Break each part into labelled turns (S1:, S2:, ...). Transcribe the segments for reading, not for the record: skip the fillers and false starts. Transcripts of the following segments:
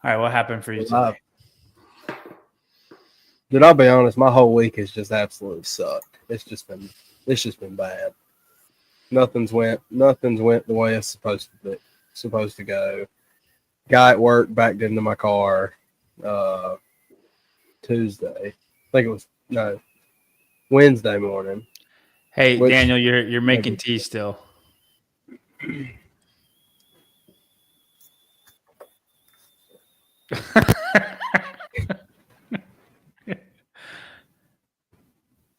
S1: All right, what happened for you
S2: Uh,
S1: today?
S2: Dude, I'll be honest. My whole week has just absolutely sucked. It's just been bad. Nothing's went the way it's supposed to go. Guy at work backed into my car Tuesday. I think it was no Wednesday morning.
S1: Hey,
S2: Which
S1: Daniel, you're making tea still.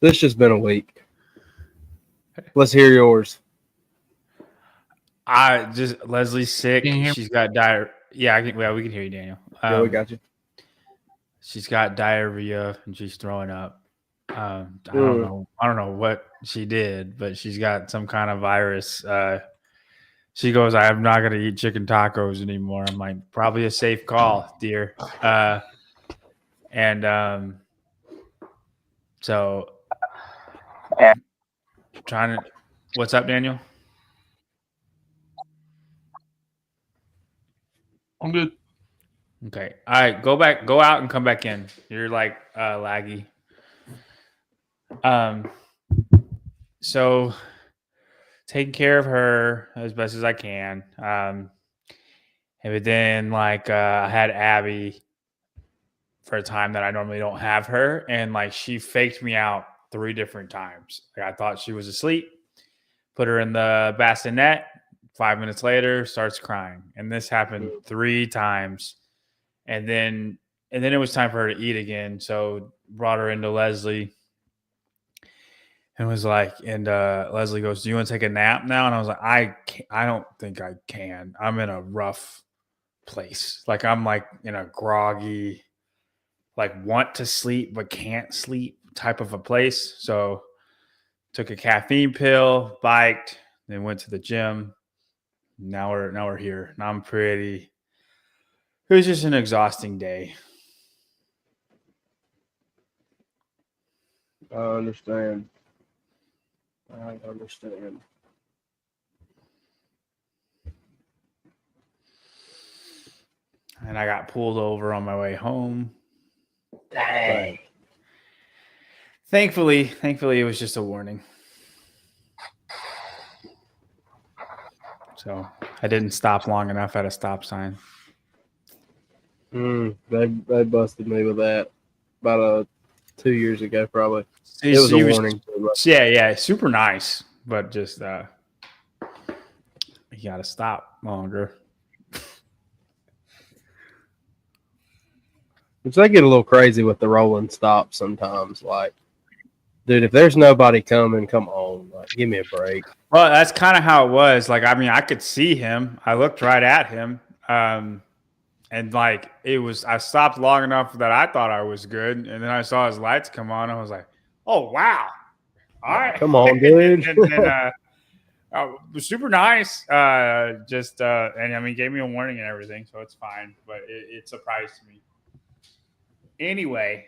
S2: this just been a week. Let's hear yours.
S1: Leslie's sick.
S3: Can you hear me?
S1: She's got diarrhea. Yeah, we can hear you, Daniel.
S2: Yeah, we got you.
S1: She's got diarrhea and she's throwing up. I
S2: Mm.
S1: don't know what she did, but she's got some kind of virus. She goes, I'm not gonna eat chicken tacos anymore. I'm like, probably a safe call, dear. So trying to. What's up, Daniel?
S3: I'm good.
S1: Okay. All right. Go out and come back in. You're like laggy. So taking care of her as best as I can. And then like I had Abby for a time that I normally don't have her, and like she faked me out 3 different times. Like I thought she was asleep, put her in the bassinet. 5 minutes later, starts crying, and this happened 3 times. And then it was time for her to eat again. So brought her into Leslie and was like, and Leslie goes, "Do you want to take a nap now?" And I was like, I don't think I can. I'm in a rough place. Like I'm like in a groggy, like want to sleep but can't sleep type of a place. So took a caffeine pill, biked, then went to the gym. Now we're here. Now I'm pretty. It was just an exhausting day.
S2: I understand.
S1: And I got pulled over on my way home.
S2: Dang.
S1: Thankfully, it was just a warning. So I didn't stop long enough at a stop sign.
S2: They busted me with that about 2 years ago, probably.
S1: So
S2: It was a warning.
S1: Yeah, super nice, but just you got to stop longer.
S2: Which they get a little crazy with the rolling stops sometimes. Like, dude, if there's nobody coming, come on, like, give me a break.
S1: Well, that's kind of how it was. Like, I mean, I could see him. I looked right at him. And like I stopped long enough that I thought I was good. And then I saw his lights come on. I was like, oh, wow. All right.
S2: Come on, dude.
S1: and was super nice. And I mean, gave me a warning and everything. So it's fine. But it surprised me. Anyway,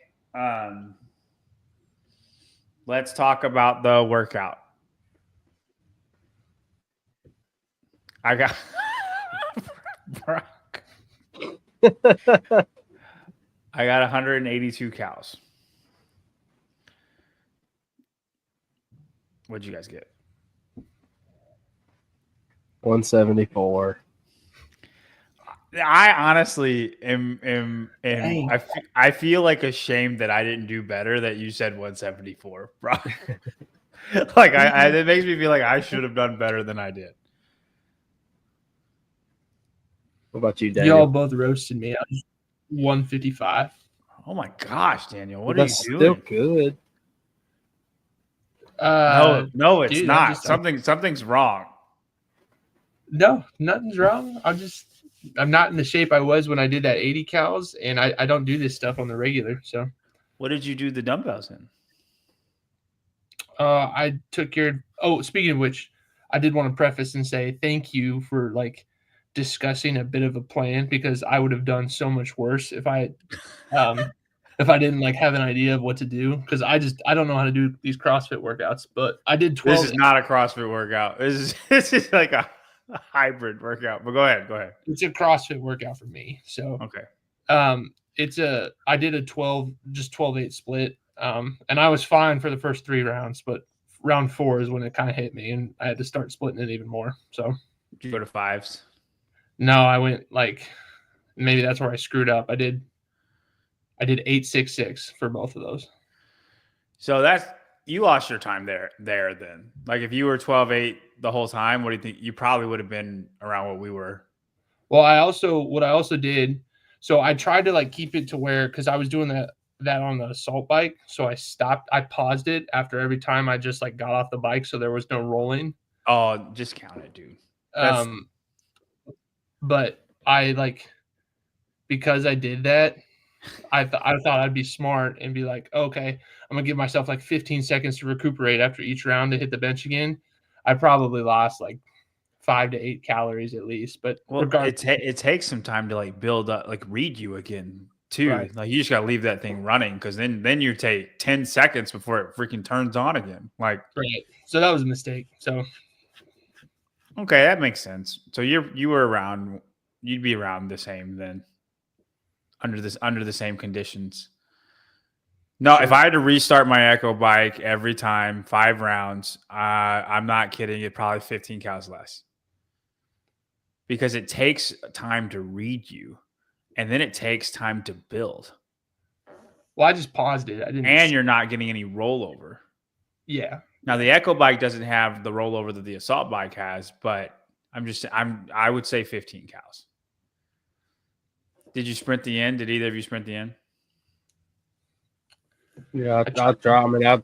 S1: let's talk about the workout. I got I got 182 cows. What'd you guys get?
S2: 174.
S1: I honestly am I feel like ashamed that I didn't do better that you said 174, bro. Like it makes me feel like I should have done better than I did.
S2: What about you, Daniel?
S3: Y'all both roasted me. I was 155.
S1: Oh my gosh, Daniel, what are you doing?
S2: Still good.
S1: No, it's
S3: dude,
S1: not. Something's wrong.
S3: No, nothing's wrong. I'm not in the shape I was when I did that 80 cows, and I don't do this stuff on the regular. So,
S1: what did you do the dumbbells in?
S3: I took your. Oh, speaking of which, I did want to preface and say thank you for like discussing a bit of a plan, because I would have done so much worse if I didn't like have an idea of what to do, because I don't know how to do these CrossFit workouts. But I did 12.
S1: This is not a CrossFit workout. This is like a hybrid workout. But go ahead.
S3: It's a CrossFit workout for me. So
S1: okay.
S3: I did a 12-8 split. And I was fine for the first 3 rounds, but round 4 is when it kind of hit me, and I had to start splitting it even more. So
S1: Did you go to 5s?
S3: no, I went like maybe that's where I screwed up. I did 8-6-6 for both of those.
S1: So you lost your time there then. Like if you were 12-8 the whole time, what do you think? You probably would have been around what we were.
S3: Well, what I also did, so I tried to like keep it to where, because I was doing that on the assault bike, so I paused it after every time I just like got off the bike, so there was no rolling.
S1: Oh, just count it, dude.
S3: But I like, because I did that, I thought I'd be smart and be like, okay, I'm gonna give myself like 15 seconds to recuperate after each round to hit the bench again. I probably lost like 5 to 8 calories at least, but
S1: it takes some time to like build up, like read you again too.
S3: Right.
S1: Like you just gotta leave that thing running, because then you take 10 seconds before it freaking turns on again. Like,
S3: right. So that was a mistake. So
S1: okay, that makes sense. So you were around, you'd be around the same then, under the same conditions. No, if I had to restart my Echo bike every time, 5 rounds, I'm not kidding, it probably 15 cows less. Because it takes time to read you, and then it takes time to build.
S3: Well, I just paused it. I didn't.
S1: And you're not getting any rollover.
S3: Yeah.
S1: Now the Echo bike doesn't have the rollover that the assault bike has, but I would say 15 cows. Did you sprint the end? Did either of you sprint the end?
S2: Yeah, I tried. I mean,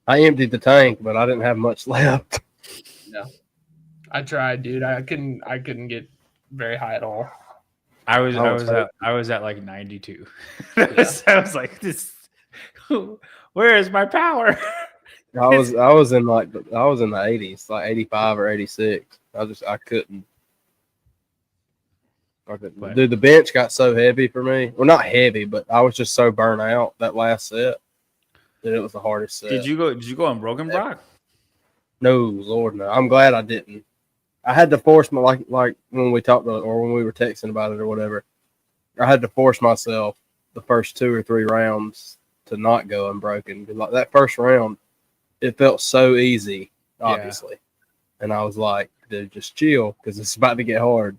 S2: I emptied the tank, but I didn't have much left.
S3: No, I tried, dude. I couldn't get very high at all.
S1: I was at like 92. I was like, this. Where is my power?
S2: I was in the 80s, like 85 or 86. I couldn't. Dude, the bench got so heavy for me. Well, not heavy, but I was just so burnt out that last set that it was the hardest set.
S1: Did you go on Broken Brock?
S2: No, Lord, no. I'm glad I didn't. I had to force my like when we talked about it, or when we were texting about it or whatever. I had to force myself the first 2 or 3 rounds to not go unbroken. Like that first round, it felt so easy, obviously, and I was like, dude, just chill because it's about to get hard.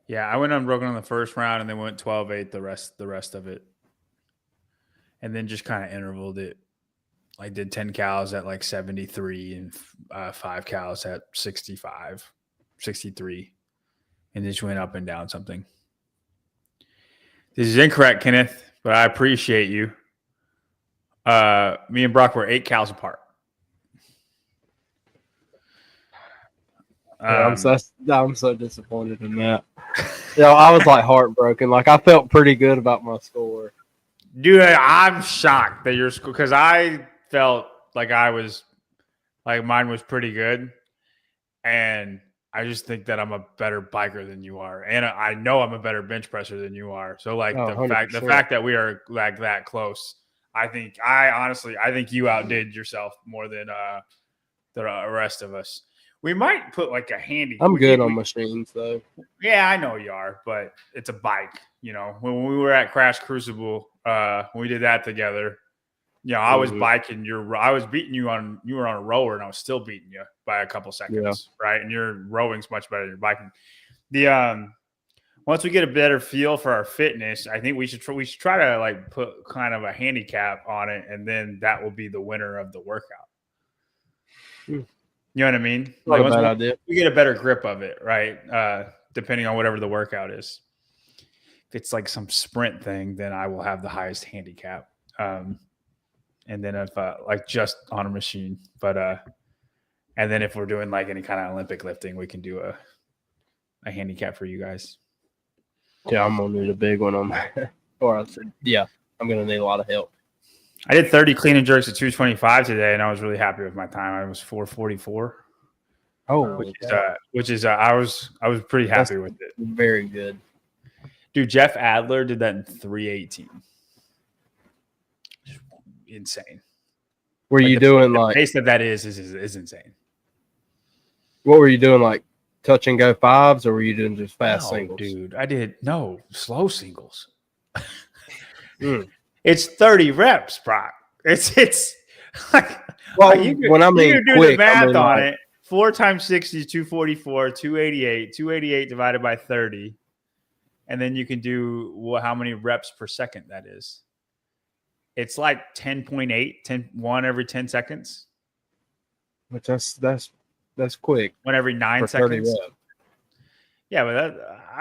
S1: Yeah, I went unbroken on the first round and then went 12-8 the rest of it. And then just kind of intervaled it. I did 10 cows at like 73 and 5 cows at 65, 63. And just went up and down something. This is incorrect, Kenneth, but I appreciate you. Me and Brock were 8 cows apart.
S2: I'm so disappointed in that. I was like heartbroken. Like I felt pretty good about my score.
S1: Dude, I'm shocked that your score, because I felt like mine was pretty good, and I just think that I'm a better biker than you are, and I know I'm a better bench presser than you are. So like the fact that we are like that close, I think you outdid yourself more than the rest of us. We might put like a handy.
S2: I'm good on machines though.
S1: Yeah, I know you are, but it's a bike. You know, when we were at Crash Crucible, when we did that together, I was biking. I was beating you on. You were on a rower, and I was still beating you by a couple seconds, right? And your rowing's much better than your biking. Once we get a better feel for our fitness, I think we should try to like put kind of a handicap on it, and then that will be the winner of the workout. You know what I mean? Like once we get a better grip of it, right? Depending on whatever the workout is. If it's like some sprint thing, then I will have the highest handicap. And then if like just on a machine, but and then if we're doing like any kind of Olympic lifting, we can do a handicap for you guys.
S2: Yeah, I'm gonna need a big one on that. I'm gonna need a lot of help.
S1: I did 30 clean and jerks at 225 today, and I was really happy with my time. I was 444.
S2: Oh,
S1: which is I was pretty happy with it.
S2: Very good,
S1: dude. Jeff Adler did that in 318. Just insane.
S2: Were you doing like
S1: the pace that is insane.
S2: What were you doing, like touch and go fives, or were you doing just fast
S1: No,
S2: singles?
S1: dude. I did slow singles.
S2: Mm.
S1: It's 30 reps, Brock. It's like,
S2: Well,
S1: like
S2: when I mean
S1: you can do
S2: quick,
S1: the math
S2: I mean
S1: on
S2: like,
S1: it. 4 times 60 is 244, 288. 288 divided by 30. And then you can do how many reps per second that is. It's like 10.8, 1 every 10 seconds.
S2: which that's quick
S1: 1 every 9
S2: for 30
S1: seconds.
S2: reps.
S1: Yeah, but I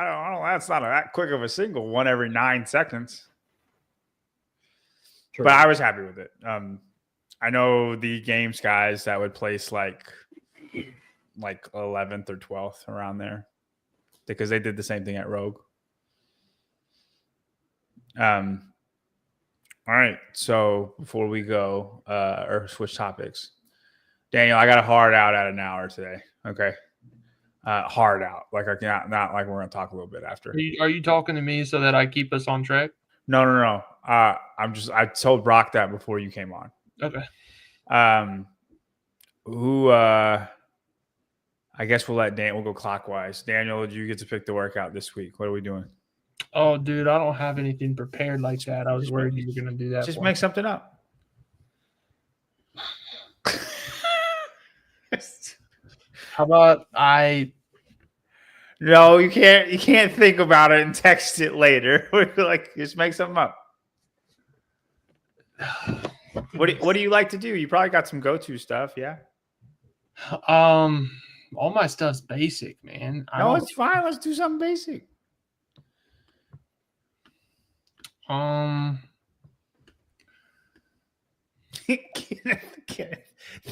S1: don't know. That's not that quick of a single. 1 every 9 seconds.
S2: True.
S1: But I was happy with it. I know the games guys that would place like 11th or 12th around there because they did the same thing at Rogue. All right. So before we go or switch topics, Daniel, I got a hard out at an hour today. Okay. Hard out. Like I cannot, not like we're going to talk a little bit after.
S3: Are you talking to me so that I keep us on track?
S1: No. I told Brock that before you came on.
S3: Okay.
S1: I guess we'll go clockwise. Daniel, did you get to pick the workout this week? What are we doing?
S3: Oh, dude, I don't have anything prepared like that. I was worried you were going to do that.
S1: Just make something up.
S3: How about
S1: No, you can't. You can't think about it and text it later. Like, just make something up. What do you like to do? You probably got some go-to stuff, yeah.
S3: all my stuff's basic, man.
S1: No, it's fine. Let's do something basic.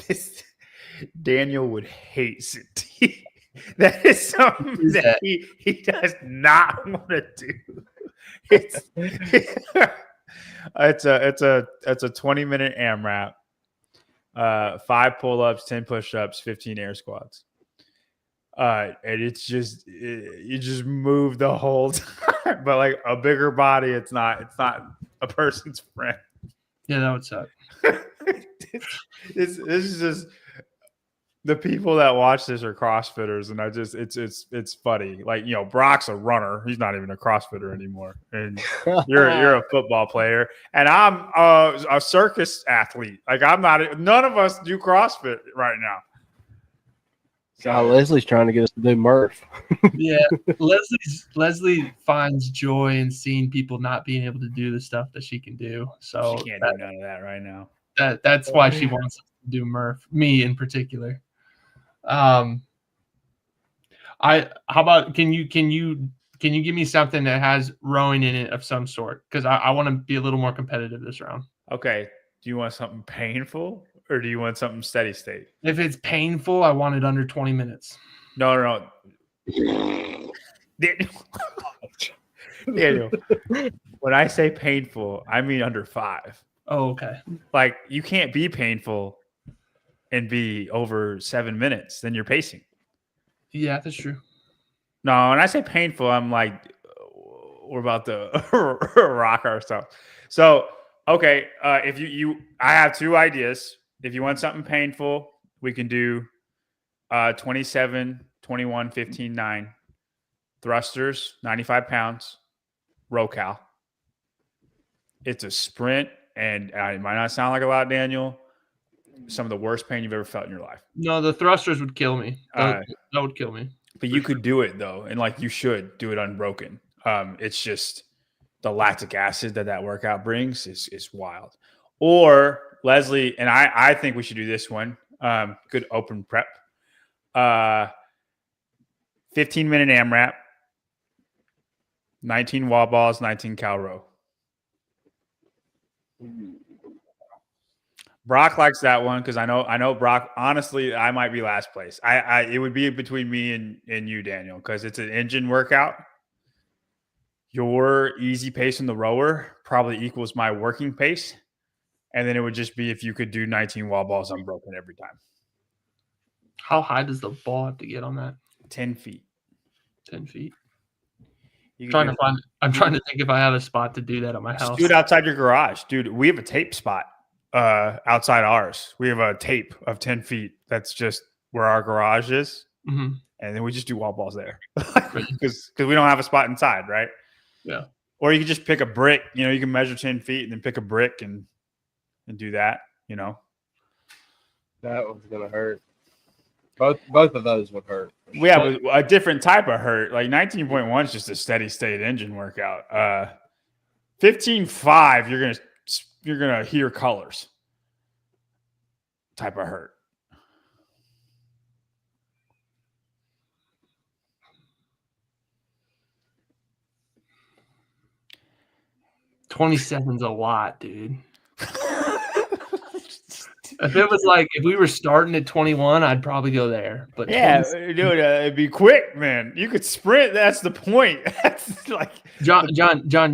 S1: This Daniel would hate Cinti. That is something that he does not want to do. It's a 20-minute AMRAP, 5 pull-ups, 10 push-ups, 15 air squats. And it's just you just move the whole time, but like a bigger body, it's not a person's friend.
S3: Yeah, that would suck.
S1: This is just the people that watch this are CrossFitters, and it's funny. Like, you know, Brock's a runner; he's not even a CrossFitter anymore, and you're a football player, and I'm a circus athlete. Like, I'm not. None of us do CrossFit right now.
S2: Leslie's trying to get us to do Murph.
S3: Yeah, Leslie finds joy in seeing people not being able to do the stuff that she can do. So
S1: she can't do none of that right now.
S3: That's why she wants us to do Murph. Me in particular. How about can you give me something that has rowing in it of some sort? Because I want to be a little more competitive this round.
S1: Okay. Do you want something painful or do you want something steady state?
S3: If it's painful, I want it under 20 minutes.
S1: No. Daniel, when I say painful, I mean under 5.
S3: Oh, okay.
S1: Like, you can't be painful and be over 7 minutes. Then you're pacing.
S3: Yeah, that's true.
S1: No, when I say painful, I'm like, we're about to rock ourselves. So, okay, if I have 2 ideas. If you want something painful, we can do 27, 21, 15, 9. Thrusters, 95 pounds, row cal. It's a sprint, and it might not sound like a lot, Daniel. Some of the worst pain you've ever felt in your life.
S3: No, the thrusters would kill me. That would kill me.
S1: But you could do it, though, and like you should do it unbroken. It's just the lactic acid that workout brings is wild. Or Leslie, and I think we should do this one. Good open prep. 15-minute AMRAP, 19 wall balls, 19 cal row. Brock likes that one because I know Brock. Honestly, I might be last place. It would be between me and you, Daniel, because it's an engine workout. Your easy pace in the rower probably equals my working pace. And then it would just be if you could do 19 wall balls unbroken every time.
S3: How high does the ball have to get on that?
S1: 10 feet.
S3: 10 feet.
S1: I'm
S3: trying to think if I have a spot to do that at my house.
S1: Do it outside your garage. Dude, we have a tape spot outside ours. We have a tape of 10 feet. That's just where our garage is.
S3: Mm-hmm.
S1: and then we just do wall balls there because we don't have a spot inside, right?
S3: Yeah.
S1: Or you can just pick a brick. You know, you can measure 10 feet and then pick a brick and do that. You know,
S2: That one's gonna hurt. Both of those would hurt.
S1: we have a different type of hurt. Like 19.1 is just a steady state engine workout. 15.5, you're gonna hear colors. Type of hurt.
S3: $27's a lot, dude. If we were starting at 21, I'd probably go there. But
S1: Yeah, dude, it'd be quick, man. You could sprint. That's the point. That's like
S3: John,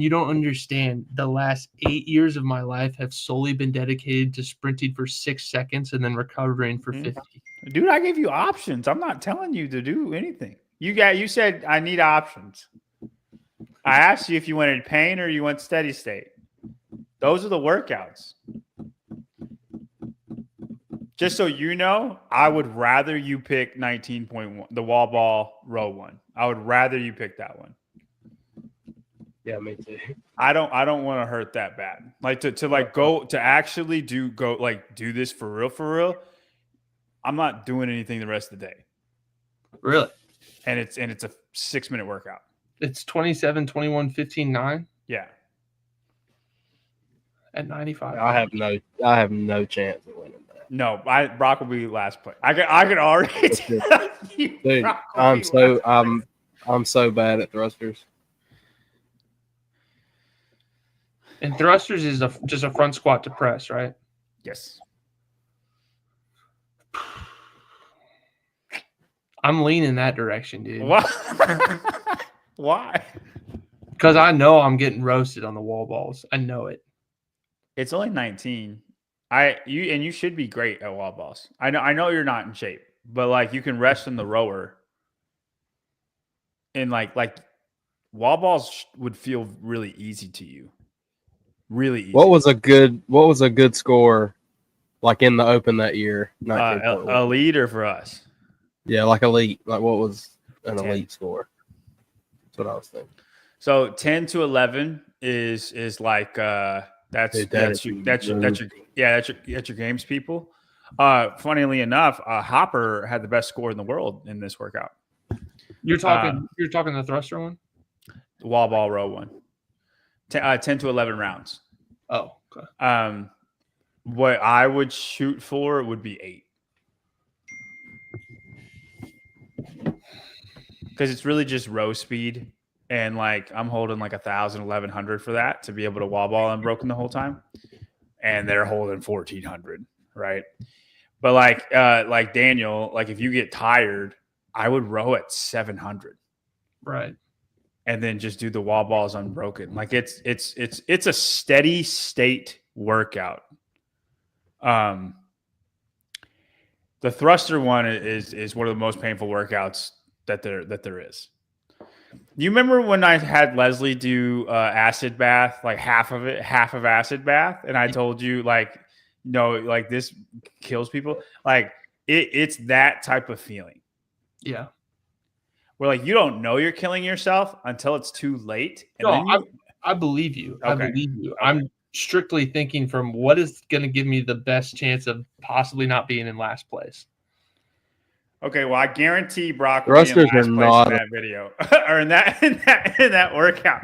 S3: you don't understand. The last 8 years of my life have solely been dedicated to sprinting for 6 seconds and then recovering for 50.
S1: Dude, I gave you options. I'm not telling you to do anything. You said I need options. I asked you if you wanted pain or you want steady state. Those are the workouts. Just so you know, I would rather you pick 19.1, the wall ball row one. I would rather you pick that one.
S2: Yeah, me too.
S1: I don't want to hurt that bad. Like to actually do this for real. I'm not doing anything the rest of the day.
S3: Really?
S1: And it's a 6-minute workout.
S3: It's 27, 21, 15, 9
S1: Yeah.
S3: at 95.
S2: I have no chance of winning that.
S1: No, Brock will be last place. I could already tell you,
S2: Dude,
S1: Brock will be last.
S2: I'm so bad at thrusters.
S3: And thrusters is just a front squat to press, right?
S1: Yes.
S3: I'm leaning that direction, dude.
S1: What? Why?
S3: Because I know I'm getting roasted on the wall balls. I know it.
S1: It's only 19. You should be great at wall balls. I know you're not in shape, but like you can rest in the rower. And like wall balls would feel really easy to you. Really easy.
S2: What was a good score like in the Open that year? 19.1.
S1: Elite or for us?
S2: Yeah, like elite. Like what was an
S1: 10.
S2: elite score? That's what I was thinking.
S1: So 10 to 11 is like that's your games people. Funnily enough, Hopper had the best score in the world in this workout.
S3: You're talking the thruster one?
S1: The wall ball row one. 10 to 11 rounds.
S3: Oh, okay.
S1: What I would shoot for would be 8. Because it's really just row speed. And like I'm holding like 1,000, 1,100 for that to be able to wall ball unbroken the whole time. And they're holding 1,400, right? But like Daniel, like if you get tired, I would row at 700.
S3: Right.
S1: And then just do the wall balls unbroken. Like it's a steady state workout. The thruster one is one of the most painful workouts that there is. You remember when I had Leslie do acid bath, like half of acid bath, and I told you like, no, like this kills people. Like it's that type of feeling.
S3: Yeah.
S1: Where like you don't know you're killing yourself until it's too late. And
S3: No, I believe you.
S1: Okay.
S3: I believe you. Okay. I'm strictly thinking from what is going to give me the best chance of possibly not being in last place.
S1: Okay, well, I guarantee Brock will be in last place in that video or in that workout.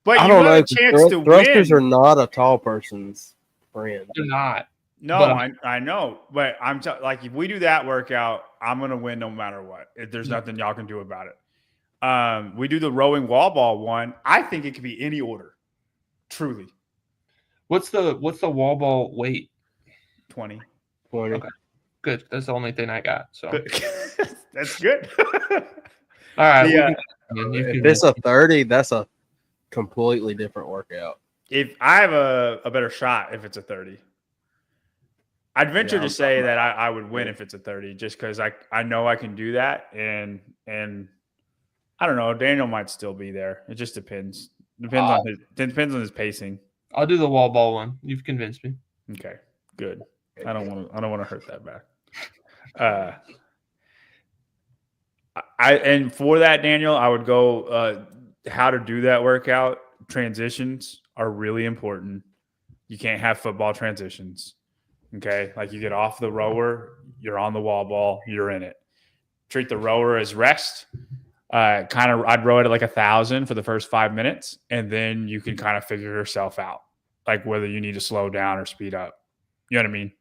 S1: But
S2: I don't know. A chance to thrusters win. Are not a tall person's friend.
S3: They're not.
S1: No, I know, but like if we do that workout, I'm gonna win no matter what. There's nothing y'all can do about it. We do the rowing wall ball one. I think it could be any order. Truly.
S3: What's the wall ball weight?
S1: 20.
S3: Okay. Good. That's the only thing I got. So
S1: that's good.
S3: All right.
S2: If it's a 30, that's a completely different workout.
S1: If I have a better shot if it's a 30. I'd venture to say that I would win if it's a 30 just because I know I can do that. And I don't know. Daniel might still be there. It just depends. Depends on his pacing.
S3: I'll do the wall ball one. You've convinced me.
S1: Okay. Good. I don't want to hurt that back. And for that, Daniel, I would go how to do that workout. Transitions are really important. You can't have football transitions. Okay. Like you get off the rower, you're on the wall ball, you're in it. Treat the rower as rest. I'd row it at like 1,000 for the first 5 minutes, and then you can kind of figure yourself out, like whether you need to slow down or speed up. You know what I mean?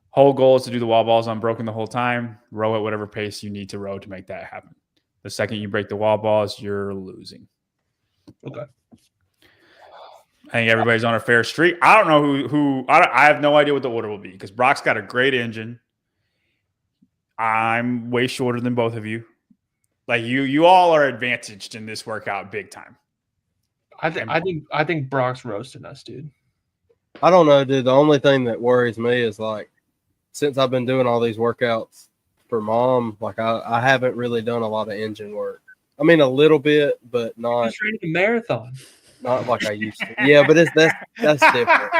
S1: Whole goal is to do the wall balls unbroken the whole time. Row at whatever pace you need to row to make that happen. The second you break the wall balls, you're losing.
S3: Okay.
S1: I think everybody's on a fair streak. I don't know who I have no idea what the order will be because Brock's got a great engine. I'm way shorter than both of you. Like you all are advantaged in this workout big time.
S3: I think Brock's roasting us, dude.
S2: I don't know, dude. The only thing that worries me is like, since I've been doing all these workouts for mom, like I haven't really done a lot of engine work. I mean, a little bit, but not.
S3: He's training a marathon.
S2: Not like I used to. Yeah, but that's different.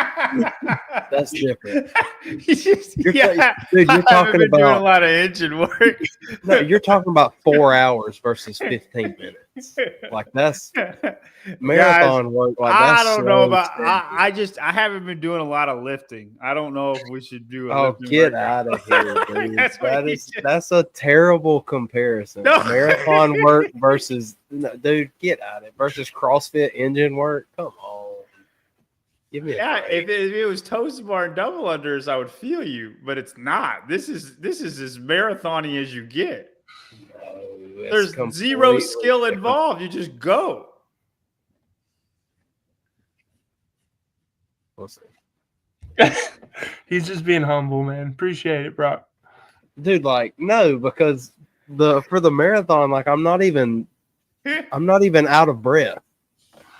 S2: That's different. Dude, you're talking about
S1: doing a lot of engine work.
S2: No, you're talking about 4 hours versus 15 minutes. Like that's marathon work. Like that's
S1: I don't know about.
S2: steady.
S1: I haven't been doing a lot of lifting. I don't know if we should do.
S2: Get out of here, dude. That's a terrible comparison.
S1: No.
S2: Marathon work versus dude. Get out of it versus CrossFit engine work. Come on. Give me a break.
S1: If it was toast bar and double unders, I would feel you, but it's not. This is as marathon-y as you get.
S2: No,
S1: There's zero skill involved. You just go.
S2: We'll see.
S3: He's just being humble, man. Appreciate it, Brock.
S2: Dude, like no, because for the marathon, like I'm not even out of breath.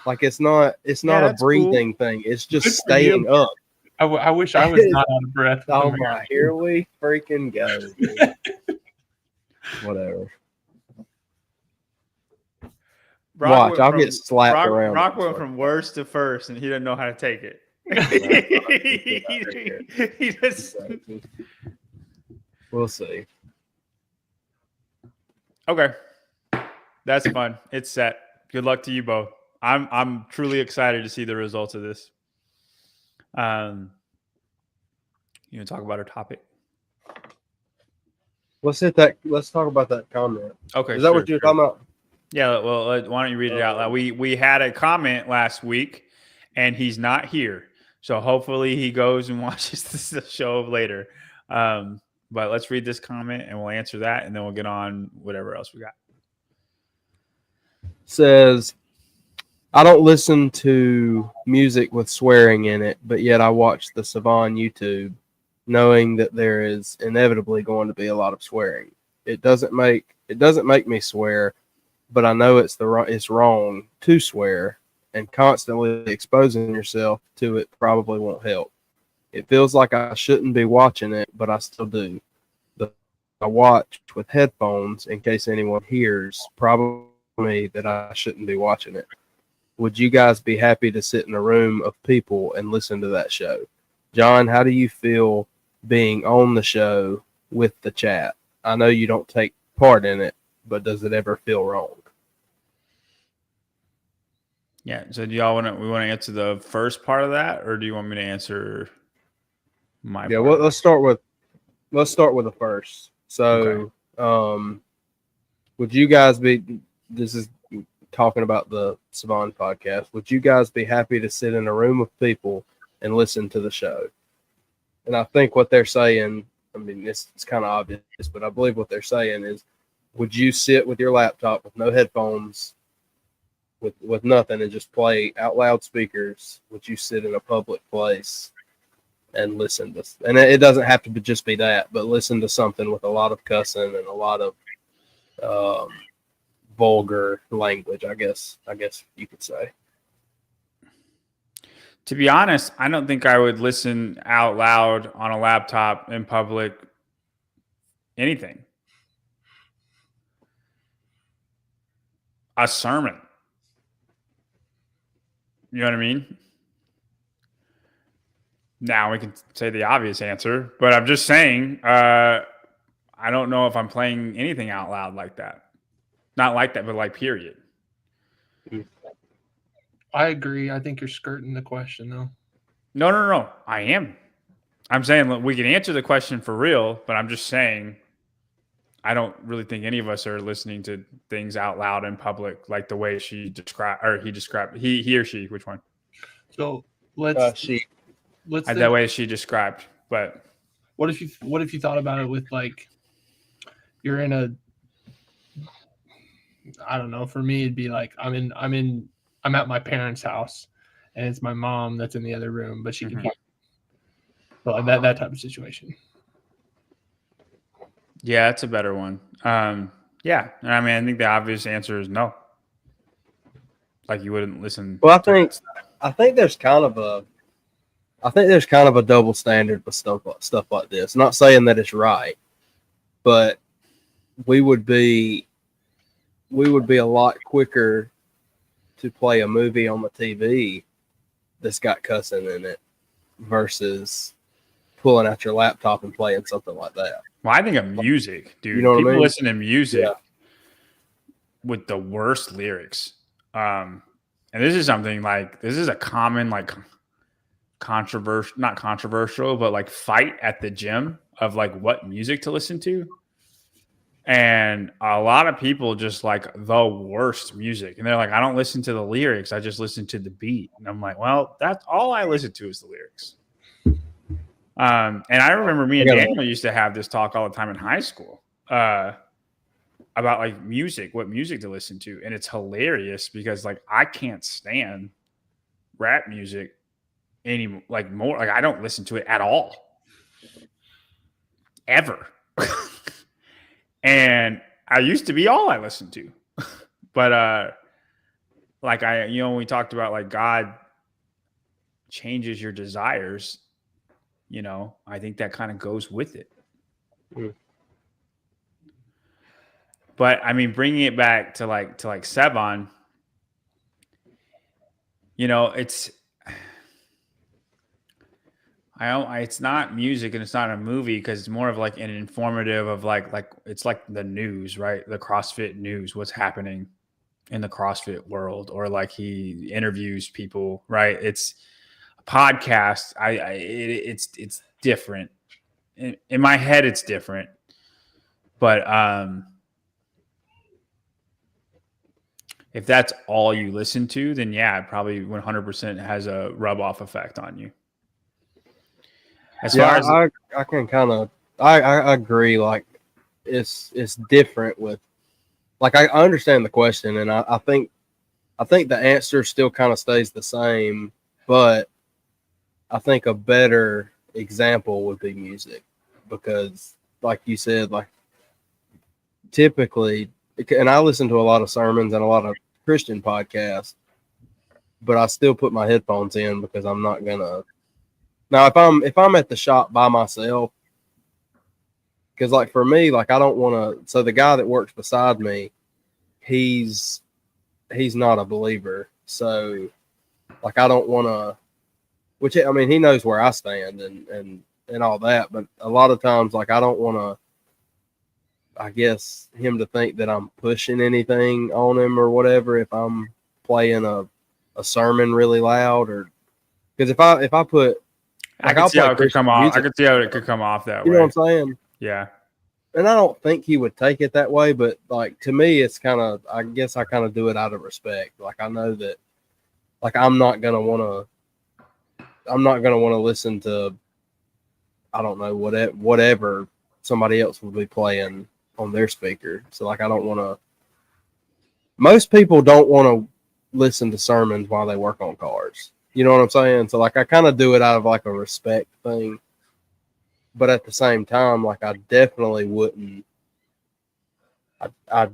S2: Like it's not a breathing thing. It's just
S3: Good for
S2: staying
S3: you.
S2: up.
S3: I wish I was not out of breath.
S2: Oh my, here we freaking go. Dude. Whatever. Watch, I'll get slapped around.
S1: Brock went from worst to first, and he didn't know how to take it. He just...
S2: We'll see.
S1: Okay, that's fun. It's set. Good luck to you both. I'm truly excited to see the results of this. You want to talk about our topic?
S2: Let's talk about that comment.
S1: Okay,
S2: is that what you're talking about?
S1: Yeah. Well, why don't you read it out loud? We had a comment last week, and he's not here, so hopefully he goes and watches the show later. But let's read this comment, and we'll answer that, and then we'll get on whatever else we got.
S2: Says, I don't listen to music with swearing in it, but yet I watch the Savan YouTube, knowing that there is inevitably going to be a lot of swearing. It doesn't make me swear, but I know it's wrong to swear, and constantly exposing yourself to it probably won't help. It feels like I shouldn't be watching it, but I still do. I watch with headphones in case anyone hears, probably me, that I shouldn't be watching it. Would you guys be happy to sit in a room of people and listen to that show? John, how do you feel being on the show with the chat? I know you don't take part in it, but does it ever feel wrong?
S1: Yeah. So do y'all want to answer the first part of that, or do you want me to answer my part?
S2: Well, let's start with the first. So, okay. Would you guys be, this is talking about the Savan podcast, would you guys be happy to sit in a room of people and listen to the show? And I think what they're saying, I mean, it's kind of obvious, but I believe what they're saying is, would you sit with your laptop with no headphones, with nothing, and just play out loud speakers? Would you sit in a public place and listen to, and it doesn't have to just be that, but listen to something with a lot of cussing and a lot of vulgar language, I guess you could say.
S1: To be honest, I don't think I would listen out loud on a laptop in public. Anything. A sermon. You know what I mean? Now we can say the obvious answer, but I'm just saying, I I don't know if I'm playing anything out loud like that. Not like that, but like period.
S3: I agree. I think you're skirting the question though.
S1: No. I am. I'm saying look, we can answer the question for real, but I'm just saying I don't really think any of us are listening to things out loud in public like the way she described, or he described, he or she, which one?
S3: So let's
S2: She.
S3: let's
S1: That
S3: think,
S1: way she described, but
S3: what if you thought about it with like you're in a, I don't know, for me it'd be like I'm at my parents' house and it's my mom that's in the other room, but she can hear. So like that type of situation.
S1: yeah, that's a better one. Yeah. I mean, I think the obvious answer is no. Like you wouldn't listen.
S2: Well, I think there's kind of a double standard with stuff like this. Not saying that it's right, but we would be a lot quicker to play a movie on the TV that's got cussing in it versus pulling out your laptop and playing something like that.
S1: Well, I think of music, dude.
S2: You know what I
S1: People
S2: mean?
S1: listen to music with the worst lyrics. And this is something like, this is a common, like, controversial, not controversial, but like fight at the gym of like what music to listen to. And a lot of people just like the worst music. And they're like, I don't listen to the lyrics. I just listen to the beat. And I'm like, well, that's all I listen to is the lyrics. And I remember me and Daniel used to have this talk all the time in high school about like music, what music to listen to. And it's hilarious because like I can't stand rap music anymore. Like more, like I don't listen to it at all. Ever. And I used to be all I listened to. But like when we talked about like God changes your desires, I think that kind of goes with it. But I mean, bringing it back to like Sevan, it's not music and it's not a movie because it's more of like an informative of like it's like the news, right? The CrossFit news, what's happening in the CrossFit world, or like he interviews people, right? It's a podcast. It's different. In my head, it's different. But if that's all you listen to, then yeah, it probably 100% has a rub off effect on you. As far as
S2: I can kind of I agree. Like it's different with, like I understand the question, and I think the answer still kind of stays the same, but I think a better example would be music, because like you said, like typically, and I listen to a lot of sermons and a lot of Christian podcasts, but I still put my headphones in because I'm not gonna. Now, if I'm at the shop by myself, because like for me, like I don't want to. So the guy that works beside me, he's not a believer, so like I don't want to. Which I mean, he knows where I stand and all that, but a lot of times, like I don't want to. I guess him to think that I'm pushing anything on him or whatever if I'm playing a sermon really loud, or because if I put.
S1: I can see how it could come off. I could see how it could come off that way.
S2: You know what I'm saying?
S1: Yeah.
S2: And I don't think he would take it that way, but like to me, it's kind of. I guess I kind of do it out of respect. Like I know that, like I'm not gonna want to listen to. I don't know whatever somebody else would be playing on their speaker. So like I don't want to. Most people don't want to listen to sermons while they work on cars. You know what I'm saying? So like I kind of do it out of like a respect thing, but at the same time, like I definitely wouldn't. I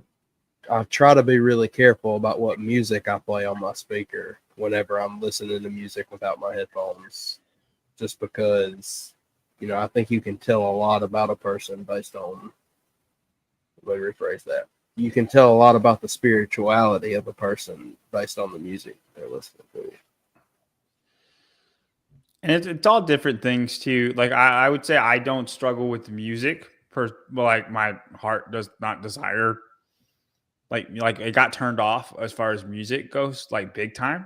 S2: try to be really careful about what music I play on my speaker whenever I'm listening to music without my headphones, just because I think you can tell a lot about a person based on. Let me rephrase that. You can tell a lot about the spirituality of a person based on the music they're listening to. And
S1: it's all different things too. Like I would say I don't struggle with music like my heart does not desire like it got turned off as far as music goes, like big time.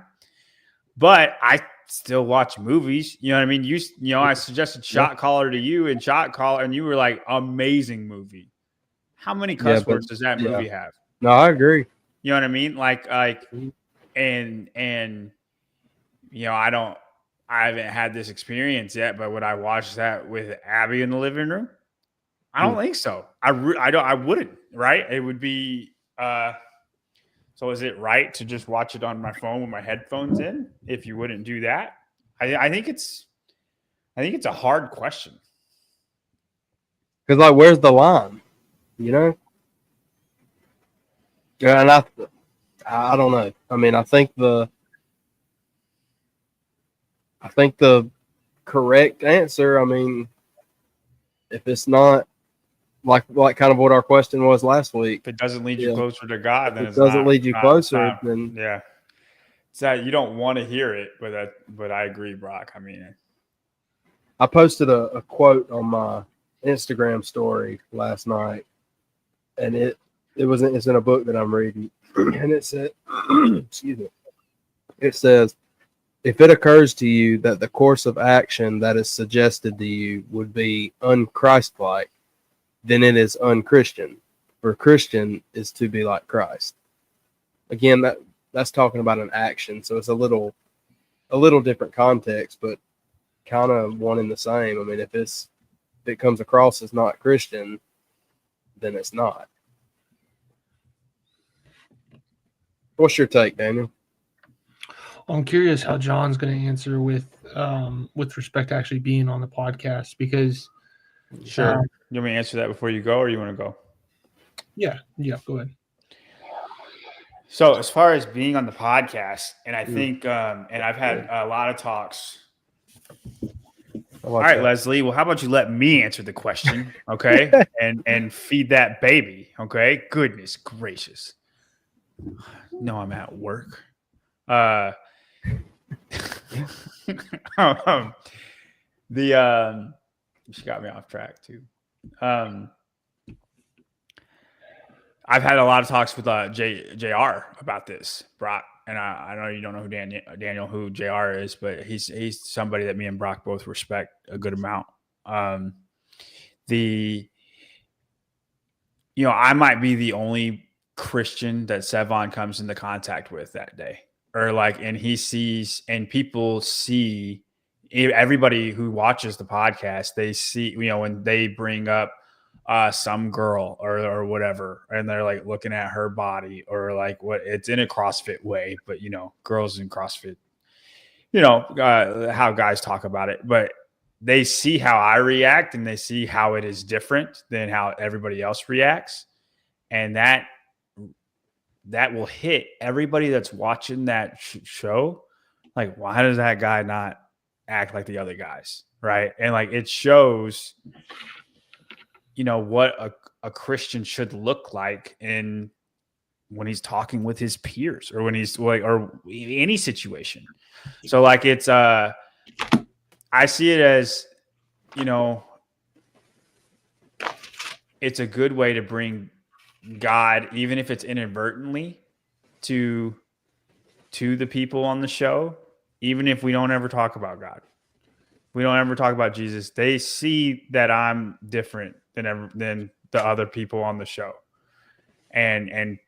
S1: But I still watch movies. You know what I mean? You know, I suggested Shot Caller to you and Shot Caller, and you were like, amazing movie. How many cuss words does that movie have?
S2: No, I agree.
S1: You know what I mean? Like, and you know, I haven't had this experience yet, but would I watch that with Abby in the living room? I don't think so. I wouldn't, right? It would be, so is it right to just watch it on my phone with my headphones in if you wouldn't do that? I think it's a hard question.
S2: Because like, where's the line? You know? Yeah, and I don't know. I mean, I think the correct answer, I mean, if it's not like kind of what our question was last week,
S1: if it doesn't lead you closer to God, then
S2: it doesn't lead you closer, then
S1: yeah. It's that you don't want to hear it, but I agree, Brock. I mean,
S2: I posted a quote on my Instagram story last night, and it's in a book that I'm reading, and it said, excuse me, it says, if it occurs to you that the course of action that is suggested to you would be unchristlike, then it is unchristian. For Christian is to be like Christ. Again, that's talking about an action, so it's a little different context, but kind of one and the same. I mean, if it comes across as not Christian, then it's not. What's your take, Daniel?
S3: I'm curious how John's going to answer with respect to actually being on the podcast, because
S1: sure. You want me to answer that before you go, or you want to go?
S3: Yeah, go ahead.
S1: So as far as being on the podcast, and I think, and I've had a lot of talks. All right, Leslie. Well, how about you let me answer the question, okay? and feed that baby, okay? Goodness gracious. No, I'm at work. She got me off track too. I've had a lot of talks with JR about this, Brock, and I know you don't know who Daniel who JR is, but he's somebody that me and Brock both respect a good amount. You know, I might be the only Christian that Sevon comes into contact with that day, or like, and he sees, and people see, everybody who watches the podcast, they see, you know, when they bring up some girl or whatever, and they're like looking at her body, or like what it's in a CrossFit way, but you know, girls in CrossFit, you know, how guys talk about it, but they see how I react, and they see how it is different than how everybody else reacts, and that will hit everybody that's watching that show. Like, why does that guy not act like the other guys, right? And like, it shows, you know, what a Christian should look like when he's talking with his peers, or when he's like, or any situation. So like, it's I see it as, you know, it's a good way to bring God, even if it's inadvertently, to the people on the show, even if we don't ever talk about God. We don't ever talk about Jesus. They see that I'm different than the other people on the show, and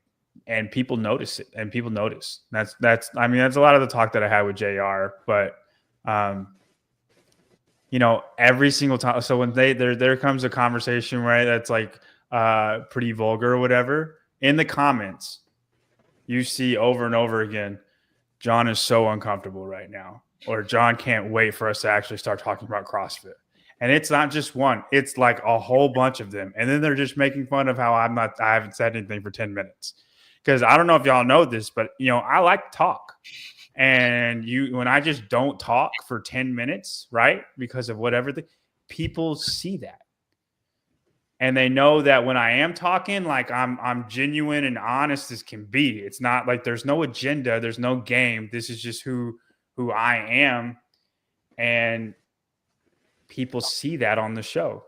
S1: people notice it, and people notice. That's I mean, that's a lot of the talk that I had with JR, but you know, every single time. So when there comes a conversation, right, that's like pretty vulgar or whatever, in the comments, you see over and over again, John is so uncomfortable right now, or John can't wait for us to actually start talking about CrossFit. And it's not just one, it's like a whole bunch of them. And then they're just making fun of how I haven't said anything for 10 minutes. Because I don't know if y'all know this, but you know, I like to talk. And when I just don't talk for 10 minutes, right? Because of whatever, people see that. And they know that when I am talking, like I'm genuine and honest as can be. It's not like there's no agenda, there's no game. This is just who I am. And people see that on the show.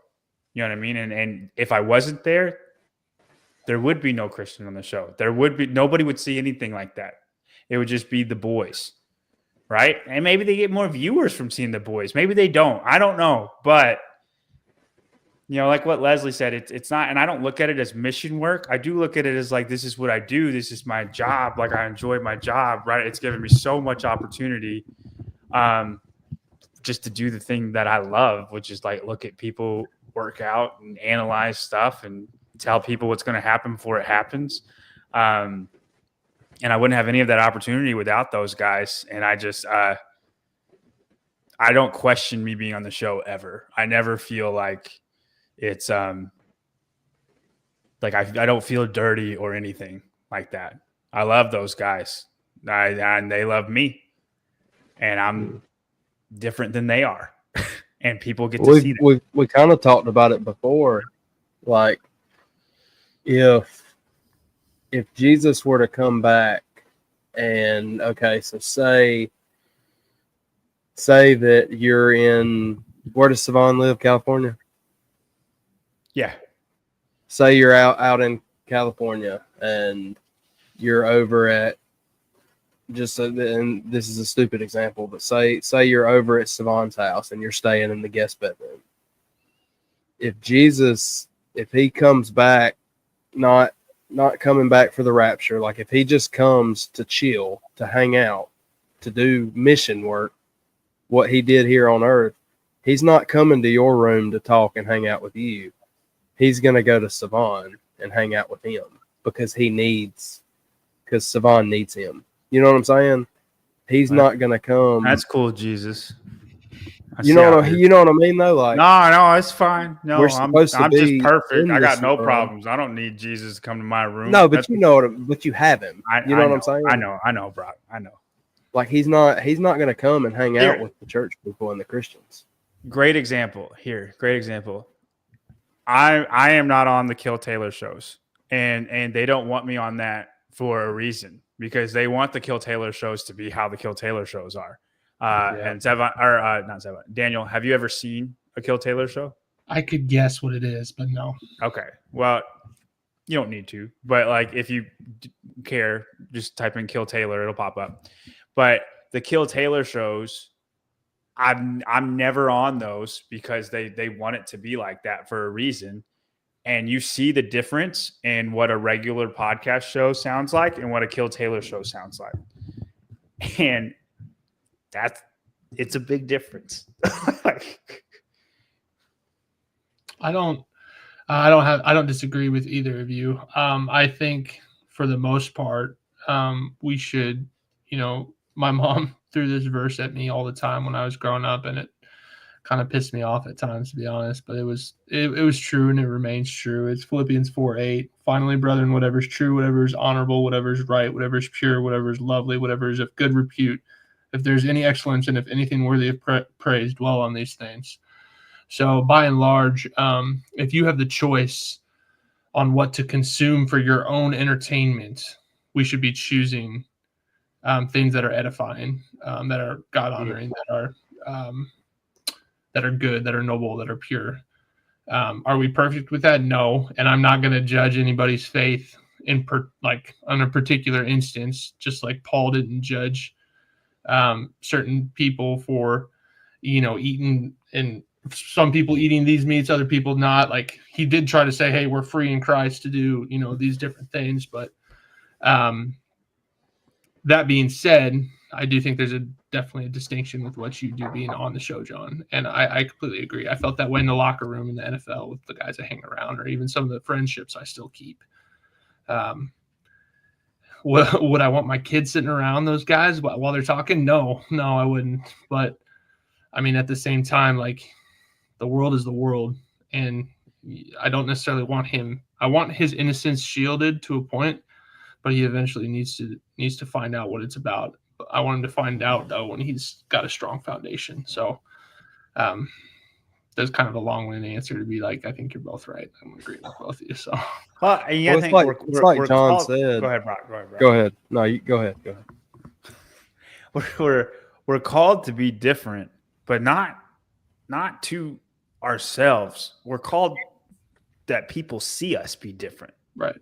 S1: You know what I mean? And if I wasn't there, there would be no Christian on the show. Nobody would see anything like that. It would just be the boys, right? And maybe they get more viewers from seeing the boys. Maybe they don't. I don't know. But, like what Leslie said, it's not, and I don't look at it as mission work. I do look at it as like, this is what I do. This is my job. Like, I enjoy my job, right? It's given me so much opportunity just to do the thing that I love, which is like look at people work out and analyze stuff and tell people what's going to happen before it happens. And I wouldn't have any of that opportunity without those guys. And I just, I don't question me being on the show ever. I never feel like it's, like I don't feel dirty or anything like that. I love those guys and they love me, and I'm different than they are. And people get to see that.
S2: We kind of talked about it before. Like, if Jesus were to come back and, okay, so say that you're in, where does Savon live? California?
S1: Yeah.
S2: Say you're out in California and you're over at, and this is a stupid example, but say you're over at Savon's house and you're staying in the guest bedroom. If Jesus, if he comes back, not coming back for the rapture, like if he just comes to chill, to hang out, to do mission work, what he did here on earth, he's not coming to your room to talk and hang out with you. He's going to go to Savon and hang out with him because Savon needs him. You know what I'm saying? He's not going to come.
S1: That's cool, Jesus.
S2: You know what I mean, though? Like,
S1: no, it's fine. No, I'm just perfect. I got no
S2: room.
S1: Problems. I don't need Jesus to come to my room.
S2: No, but but you have him. You know what I'm saying?
S1: I know, Brock. I know.
S2: Like, he's not going to come and hang out with the church people and the Christians.
S1: Great example here. Great example. I am not on the Kill Taylor shows, and they don't want me on that for a reason, because they want the Kill Taylor shows to be how the Kill Taylor shows are. And not Sevon, Daniel, have you ever seen a Kill Taylor show?
S3: I could guess what it is, but no.
S1: Okay. Well, you don't need to, but like, if you care, just type in Kill Taylor, it'll pop up. But the Kill Taylor shows, I'm never on those because they want it to be like that for a reason. And you see the difference in what a regular podcast show sounds like and what a Kill Taylor show sounds like. And it's a big difference.
S3: I don't disagree with either of you. I think for the most part, we should, my mom threw this verse at me all the time when I was growing up, and it kind of pissed me off at times, to be honest, but it was true, and it remains true. It's Philippians 4:8. Finally, brethren, whatever is true, whatever is honorable, whatever is right, whatever is pure, whatever is lovely, whatever is of good repute, if there's any excellence and if anything worthy of praise, dwell on these things. So by and large, if you have the choice on what to consume for your own entertainment, we should be choosing things that are edifying, that are God honoring, that are good, that are noble, that are pure. Are we perfect with that? No. And I'm not going to judge anybody's faith on a particular instance, just like Paul didn't judge certain people for, eating, and some people eating these meats, other people not. Like, he did try to say, hey, we're free in Christ to do, these different things. But that being said, I do think there's definitely a distinction with what you do being on the show, John. And I completely agree. I felt that way in the locker room in the NFL with the guys I hang around, or even some of the friendships I still keep. Would I want my kids sitting around those guys while they're talking? No, I wouldn't. But I mean, at the same time, like, the world is the world, and I don't necessarily want him. I want his innocence shielded to a point, but he eventually needs to find out what it's about. I want him to find out, though, when he's got a strong foundation. So that's kind of a long-winded answer to be like, I think you're both right. I'm agreeing with both of you. So,
S2: it's like John said.
S1: Go ahead, Brock.
S2: Go ahead. No, go ahead.
S1: We're called to be different, but not too ourselves. We're called that people see us be different.
S3: Right.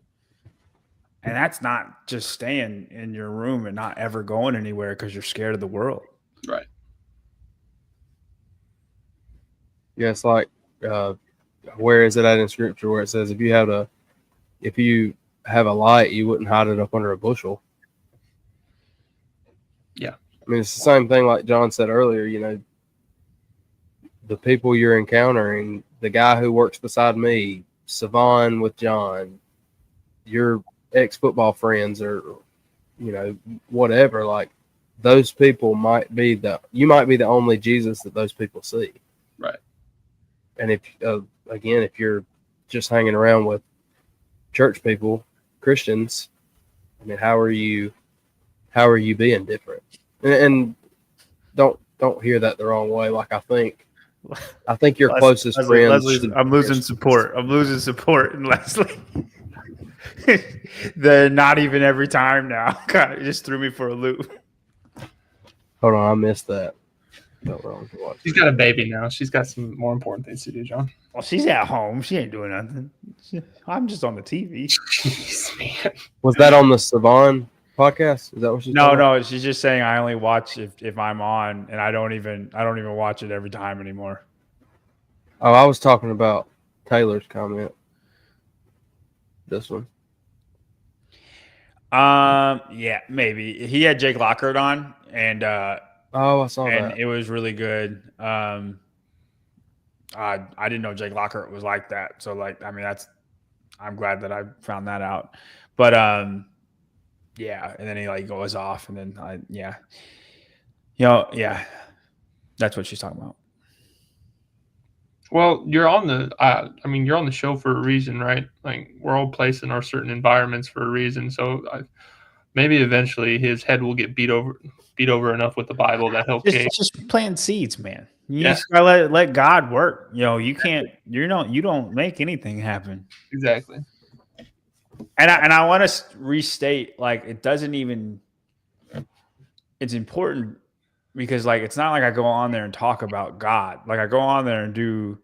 S1: And that's not just staying in your room and not ever going anywhere because you're scared of the world.
S3: Right.
S2: Yeah, it's like where is it at in scripture where it says if you have a light, you wouldn't hide it up under a bushel.
S3: Yeah.
S2: I mean, it's the same thing like John said earlier, you know, the people you're encountering, the guy who works beside me, Savon with John, your ex-football friends or, you know, whatever, like those people you might be the only Jesus that those people see.
S3: Right.
S2: And if you're just hanging around with church people, Christians, I mean, how are you being different? And don't hear that the wrong way. Like I think your closest friends.
S1: I'm losing support. I'm losing support in Leslie. The not even every time now. God, it just threw me for a loop.
S2: Hold on, I missed that. Felt wrong to watch.
S3: She's got a baby now. She's got some more important things to do, John.
S1: Well, she's at home. She ain't doing nothing. I'm just on the TV.
S3: Jeez, man.
S2: Was that on the Savon podcast? Is that what she's talking about?
S1: No. She's just saying I only watch if I'm on, and I don't even watch it every time anymore.
S2: Oh, I was talking about Taylor's comment. This one.
S1: Yeah, maybe he had Jake Lockhart on, and
S2: I saw that.
S1: it was really good. I didn't know Jake Lockhart was like that. So like, I mean, I'm glad that I found that out. But yeah, and then he like goes off, and then that's what she's talking about.
S3: Well, you're on you're on the show for a reason, right? Like we're all placed in our certain environments for a reason. So maybe eventually his head will get beat over enough with the Bible that he'll
S1: just planting seeds, man. You just gotta let God work. You know, you don't make anything happen.
S3: Exactly.
S1: And I want to restate, like, it's important because like, it's not like I go on there and talk about God. Like I go on there and do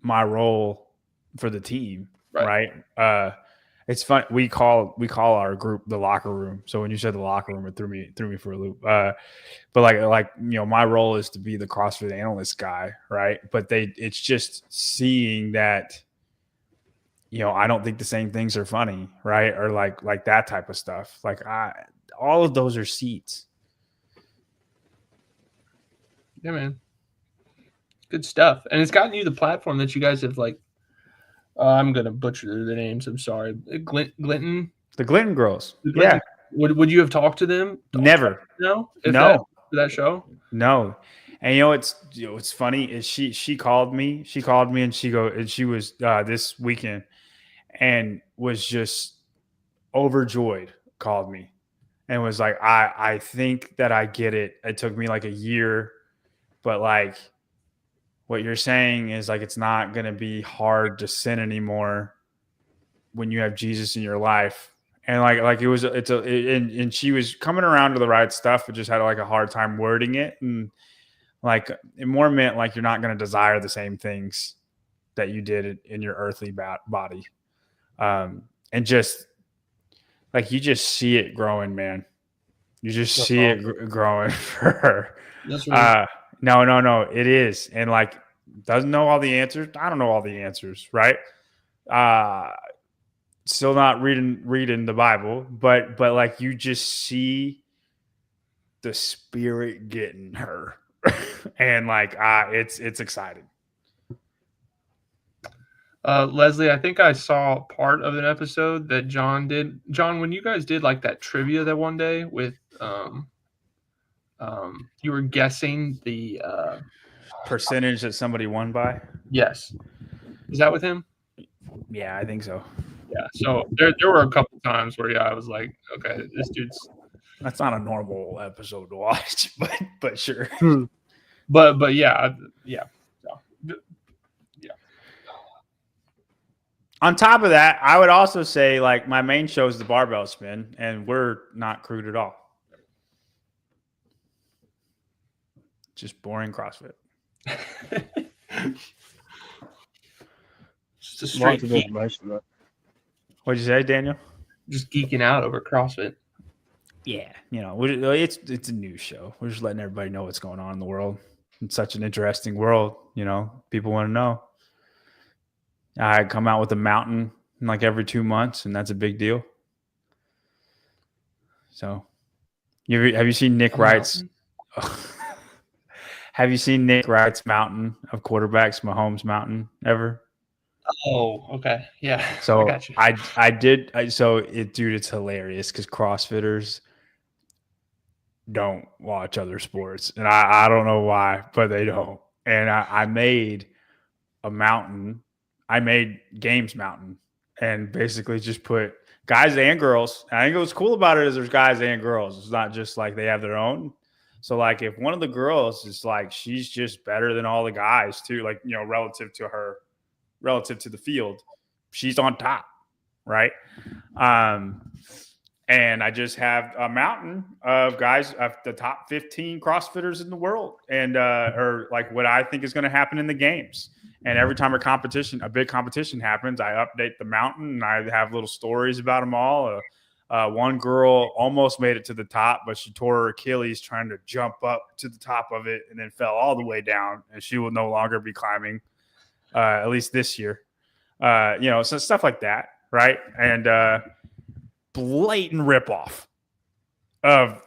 S1: my role for the team. Right. It's fun. We call our group the locker room. So when you said the locker room, it threw me for a loop. But like, you know, my role is to be the CrossFit analyst guy. Right. But it's just seeing that, you know, I don't think the same things are funny. Right. Or like that type of stuff. Like all of those are seats.
S3: Yeah, man. Good stuff. And it's gotten you the platform that you guys have like, I'm going to butcher the names. I'm sorry. Glinton?
S1: The Glinton girls.
S3: Yeah. Would you have talked to them?
S1: Never.
S3: No?
S1: No.
S3: For that show?
S1: No. And you know, what's funny is she called me and she was this weekend and was just overjoyed, called me and was like, I think that I get it. It took me like a year, but like what you're saying is like, it's not going to be hard to sin anymore when you have Jesus in your life. And like and she was coming around to the right stuff, but just had like a hard time wording it. And like, it more meant like, you're not going to desire the same things that you did in your earthly body. And just like, you just see it growing, man. You just see it growing for her.
S3: That's right.
S1: No, it is. And like, doesn't know all the answers. I don't know all the answers, right? Still not reading the Bible, but like, you just see the Spirit getting her. And like, it's exciting.
S3: Leslie, I think I saw part of an episode that John did. John, when you guys did like that trivia that one day with you were guessing the
S1: percentage that somebody won by.
S3: Yes, is that with him?
S1: Yeah, I think so.
S3: Yeah. So there were a couple times where I was like, okay, this dude's.
S1: That's not a normal episode to watch, but sure.
S3: But yeah. So, yeah.
S1: On top of that, I would also say like my main show is the barbell spin, and we're not crude at all. Just boring CrossFit.
S3: It's a straight
S2: Lots of
S3: geek,
S2: information, though.
S1: What'd you say, Daniel?
S3: just geeking out over CrossFit.
S1: Yeah, it's a news show. We're just letting everybody know what's going on in the world. It's such an interesting world. People want to know. I come out with a mountain like every 2 months, and that's a big deal. So, have you seen Nick Wright's? Have you seen Nick Wright's mountain of quarterbacks, Mahomes Mountain, ever?
S3: Oh, okay, yeah.
S1: So
S3: I got you.
S1: I did. Dude, it's hilarious because CrossFitters don't watch other sports, and I don't know why, but they don't. And I made a mountain. I made Games Mountain, and basically just put guys and girls. And I think what's cool about it is there's guys and girls. It's not just like they have their own. So like if one of the girls is like she's just better than all the guys too, like relative to the field, she's on top, right? And I just have a mountain of guys of the top 15 CrossFitters in the world, and or like what I think is going to happen in the games. And every time a big competition happens, I update the mountain, and I have little stories about them all. One girl almost made it to the top, but she tore her Achilles trying to jump up to the top of it, and then fell all the way down, and she will no longer be climbing, at least this year. So stuff like that, right? And blatant ripoff of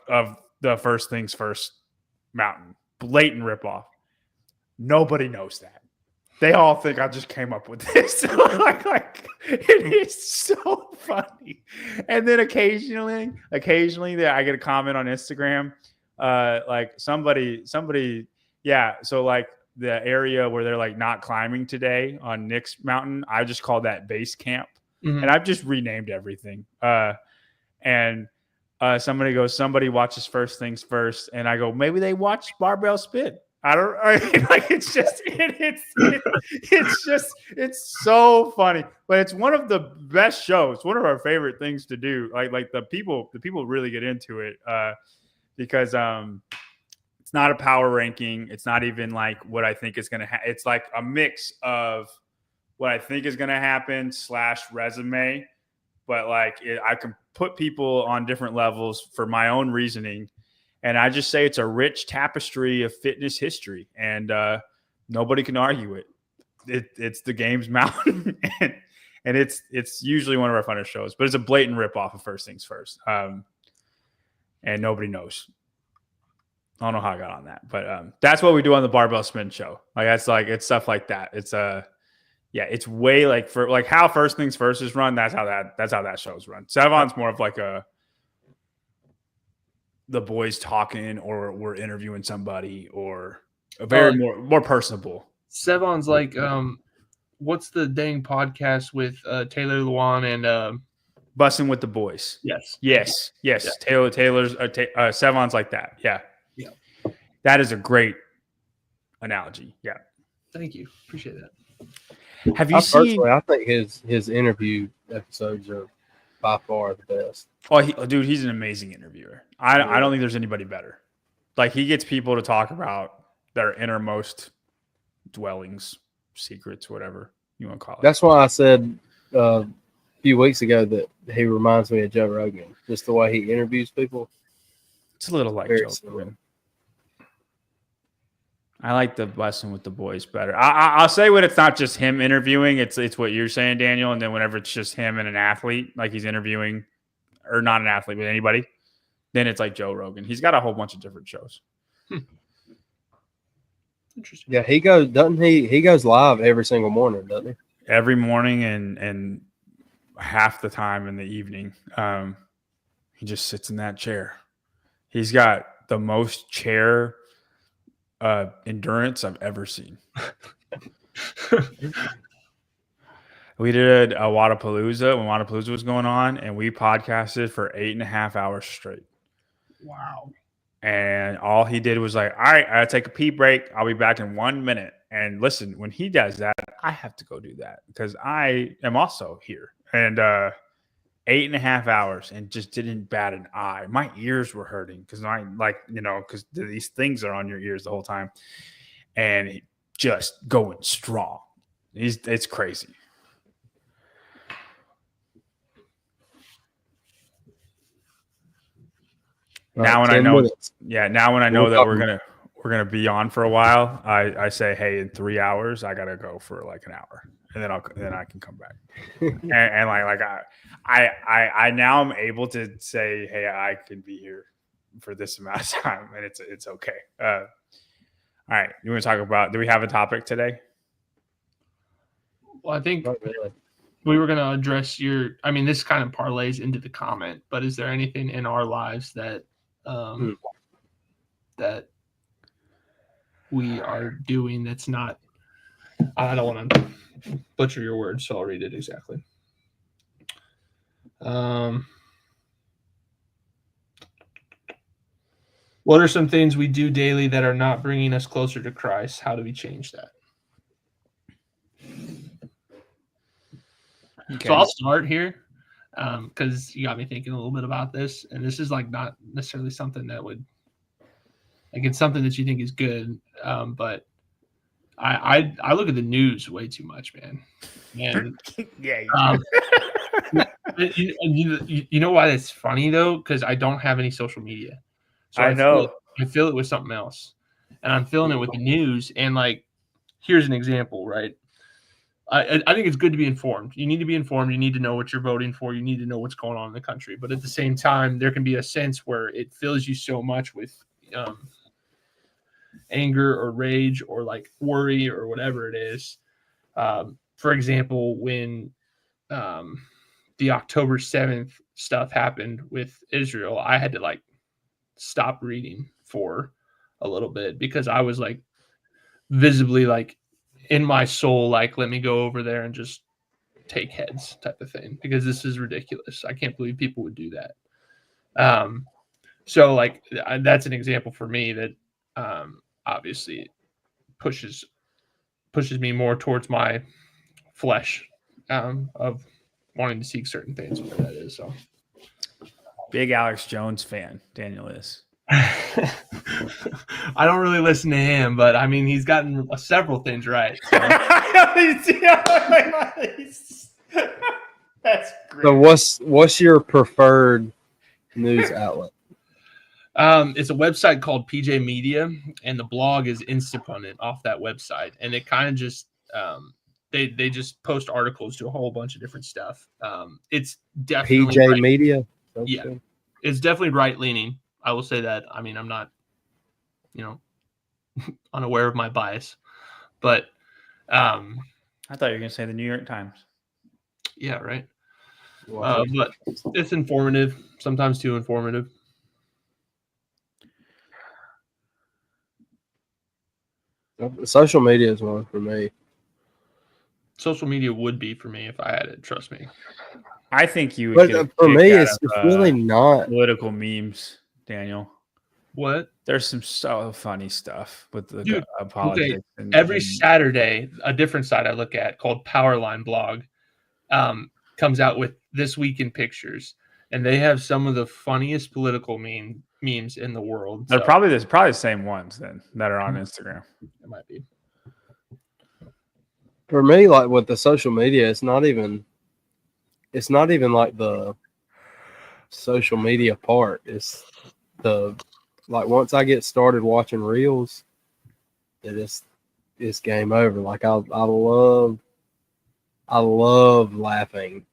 S1: the First Things First mountain. Blatant ripoff. Nobody knows that. They all think I just came up with this. like it is so funny. And then occasionally that I get a comment on Instagram, like somebody, yeah. So like the area where they're like not climbing today on Nick's mountain, I just call that base camp.
S3: Mhm.
S1: And I've just renamed everything. And somebody watches First Things First, and I go, maybe they watch Barbell Spin. It's so funny, but it's one of the best shows. One of our favorite things to do. Like the people really get into it because it's not a power ranking. It's not even like what I think is going to happen. It's like a mix of what I think is going to happen / resume, but I can put people on different levels for my own reasoning. And I just say it's a rich tapestry of fitness history, and nobody can argue it. It's the Games Mountain, and it's usually one of our funnest shows. But it's a blatant ripoff of First Things First, and nobody knows. I don't know how I got on that, but that's what we do on the Barbell Spin show. It's stuff like that. It's it's way like for like how First Things First is run. That's how that show's run. Savon's more of like the boys talking, or we're interviewing somebody, or a very more personable.
S3: Sevon's like, what's the dang podcast with Taylor Lewan and
S1: Bussing with the Boys? Yes. Yeah. Taylor's Sevon's like that. Yeah. That is a great analogy. Yeah.
S3: Thank you. Appreciate that.
S1: Have you seen?
S2: I think his interview episodes are by far the best.
S1: Oh, dude, he's an amazing interviewer. I don't think there's anybody better. Like, he gets people to talk about their innermost dwellings, secrets, whatever you want to call it.
S2: That's why I said a few weeks ago that he reminds me of Joe Rogan. Just the way he interviews people.
S1: It's a little like
S2: Very
S1: Joe
S2: similar.
S1: Rogan. I like the Bussing with the Boys better. I'll say when it's not just him interviewing, it's what you're saying, Daniel. And then whenever it's just him and an athlete, like he's interviewing, or not an athlete, but anybody, then it's like Joe Rogan. He's got a whole bunch of different shows.
S3: Interesting.
S2: Yeah, he goes, doesn't he? He goes live every single morning, doesn't he?
S1: Every morning and half the time in the evening. He just sits in that chair. He's got the most chair endurance I've ever seen. We did a Wadapalooza when Wadapalooza was going on, and we podcasted for 8.5 hours straight.
S3: Wow.
S1: And all he did was like, all right, I take a pee break. I'll be back in 1 minute. And listen, when he does that, I have to go do that because I am also here. And 8.5 hours and just didn't bat an eye. My ears were hurting because because these things are on your ears the whole time. And just going strong. It's crazy. Now when
S2: 10
S1: I know,
S2: minutes.
S1: now when I know
S2: We'll
S1: that
S2: talk
S1: we're gonna be on for a while, I say, hey, in 3 hours I gotta go for like an hour, and then I can come back. and I now am able to say, hey, I can be here for this amount of time, and it's okay. All right, you want to talk about? Do we have a topic today?
S3: Well, I think
S2: Not really.
S3: we were going to address this kind of parlays into the comment, but is there anything in our lives that that we are doing that's not, I don't want to butcher your words, so I'll read it exactly. What are some things we do daily that are not bringing us closer to Christ? How do we change that?
S1: Okay.
S3: So I'll start here because you got me thinking a little bit about this, and this is like not necessarily something that would, like, it's something that you think is good, but I look at the news way too much, man. And
S1: yeah.
S3: you know why that's funny though? Because I don't have any social media, so
S1: I know.
S3: I fill it with something else, and I'm filling it with the news. And like, here's an example, right? I think it's good to be informed. You need to be informed. You need to know what you're voting for. You need to know what's going on in the country. But at the same time, there can be a sense where it fills you so much with anger or rage or like worry or whatever it is. For example, when the October 7th stuff happened with Israel, I had to like stop reading for a little bit because I was like visibly like in my soul, like, let me go over there and just take heads type of thing, because this is ridiculous. I can't believe people would do that. So like that's an example for me that obviously pushes me more towards my flesh of wanting to seek certain things, whatever that is. So
S1: Big Alex Jones fan, Daniel is.
S3: I don't really listen to him, but I mean, he's gotten several things right. So.
S1: That's great.
S2: So what's your preferred news outlet?
S3: It's a website called PJ Media, and the blog is Instapundit off that website. And it kind of just they just post articles to a whole bunch of different stuff. It's definitely
S2: PJ
S3: right.
S2: Media.
S3: Yeah, it's definitely right leaning. I will say that. I mean, I'm not, unaware of my bias, but
S1: I thought you were gonna say the New York Times.
S3: Yeah, right.
S2: Wow.
S3: But it's informative, sometimes too informative.
S2: Social media is one for me.
S3: Social media would be for me if I had it. Trust me.
S1: I think you would.
S2: But for me, it's really not
S1: political memes, Daniel.
S3: What?
S1: There's some so funny stuff with the politics.
S3: Okay. Every Saturday, a different site I look at called Powerline Blog comes out with This Week in Pictures, and they have some of the funniest political memes in the world.
S1: They're probably the same ones then that are on Instagram.
S3: It might be.
S2: For me, like with the social media, it's not even like the social media part. It's the like once I get started watching reels, it's game over. Like I love laughing,